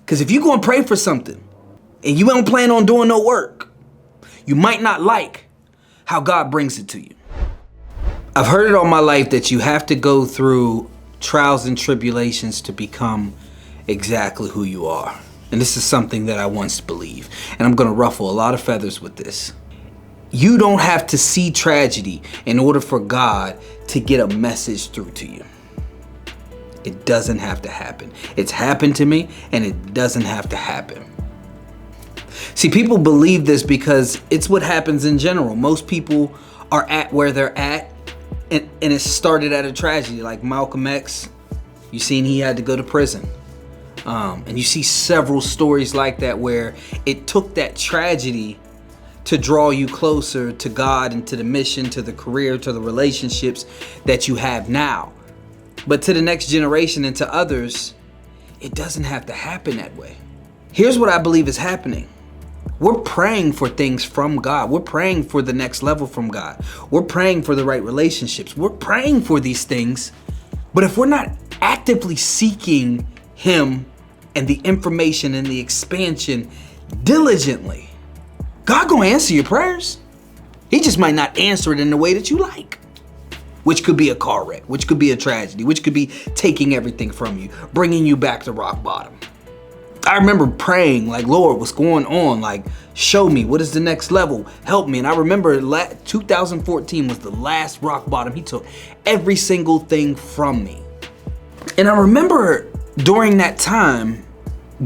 Because if you go and pray for something and you don't plan on doing no work, you might not like how God brings it to you. I've heard it all my life that you have to go through trials and tribulations to become exactly who you are. And this is something that I once believed. And I'm going to ruffle a lot of feathers with this. You don't have to see tragedy in order for God to get a message through to you. It doesn't have to happen. It's happened to me, and it doesn't have to happen. See, people believe this because it's what happens in general. Most people are at where they're at, and it started at a tragedy. Like Malcolm X, you seen he had to go to prison. And you see several stories like that where it took that tragedy to draw you closer to God and to the mission, to the career, to the relationships that you have now. But to the next generation and to others, it doesn't have to happen that way. Here's what I believe is happening. We're praying for things from God. We're praying for the next level from God. We're praying for the right relationships. We're praying for these things. But if we're not actively seeking Him and the information and the expansion diligently, God gonna answer your prayers. He just might not answer it in the way that you like. Which could be a car wreck, which could be a tragedy, which could be taking everything from you, bringing you back to rock bottom. I remember praying like, Lord, what's going on? Like, show me, what is the next level? Help me. And I remember 2014 was the last rock bottom. He took every single thing from me. And I remember during that time,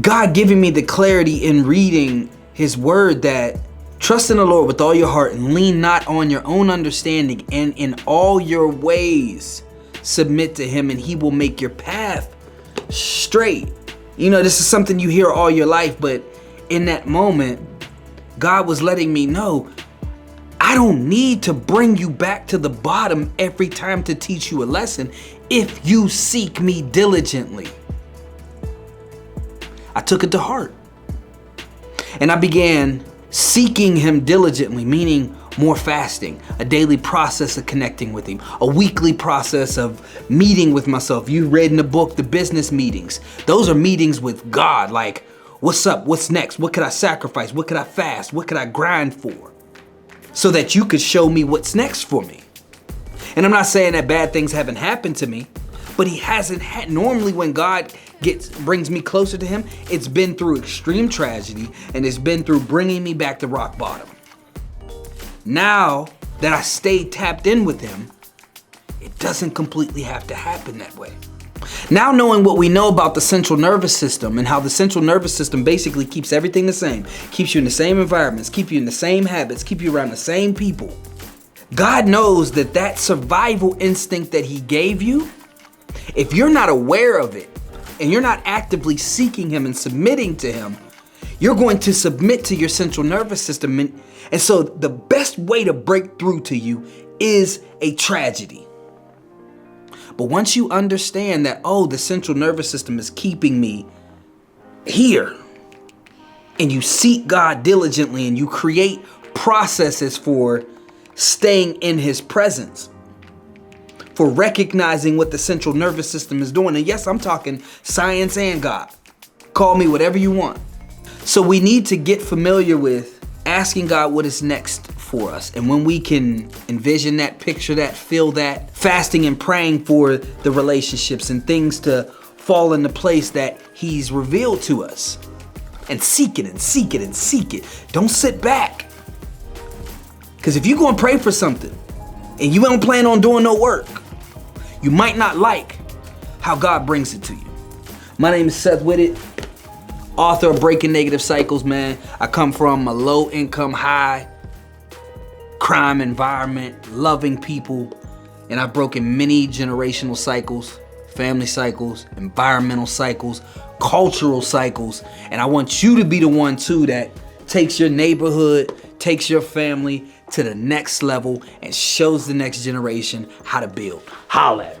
God giving me the clarity in reading His word that trust in the Lord with all your heart and lean not on your own understanding, and in all your ways submit to Him, and He will make your path straight. You know, this is something you hear all your life, but in that moment, God was letting me know, I don't need to bring you back to the bottom every time to teach you a lesson if you seek me diligently. I took it to heart. And I began seeking Him diligently, meaning more fasting, a daily process of connecting with Him, a weekly process of meeting with myself. You read in the book, the business meetings. Those are meetings with God, like, what's up, what's next, what could I sacrifice, what could I fast, what could I grind for, so that you could show me what's next for me. And I'm not saying that bad things haven't happened to me, but He hasn't had. Normally when God brings me closer to Him, it's been through extreme tragedy, and it's been through bringing me back to rock bottom. Now that I stay tapped in with Him, it doesn't completely have to happen that way. Now knowing what we know about the central nervous system and how the central nervous system basically keeps everything the same, keeps you in the same environments, keep you in the same habits, keep you around the same people. God knows that survival instinct that He gave you, if you're not aware of it and you're not actively seeking Him and submitting to Him, you're going to submit to your central nervous system. And so the best way to break through to you is a tragedy. But once you understand that, oh, the central nervous system is keeping me here, and you seek God diligently and you create processes for staying in His presence, for recognizing what the central nervous system is doing. And yes, I'm talking science and God. Call me whatever you want. So we need to get familiar with asking God what is next for us. And when we can envision that, picture that, feel that, fasting and praying for the relationships and things to fall into place that He's revealed to us. And seek it and seek it and seek it. Don't sit back. Because if you go and pray for something and you don't plan on doing no work, you might not like how God brings it to you. My name is Seth Whitted, author of Breaking Negative Cycles, man. I come from a low income, high crime environment, loving people, and I've broken many generational cycles, family cycles, environmental cycles, cultural cycles, and I want you to be the one too that takes your neighborhood, takes your family to the next level and shows the next generation how to build. Holla at me.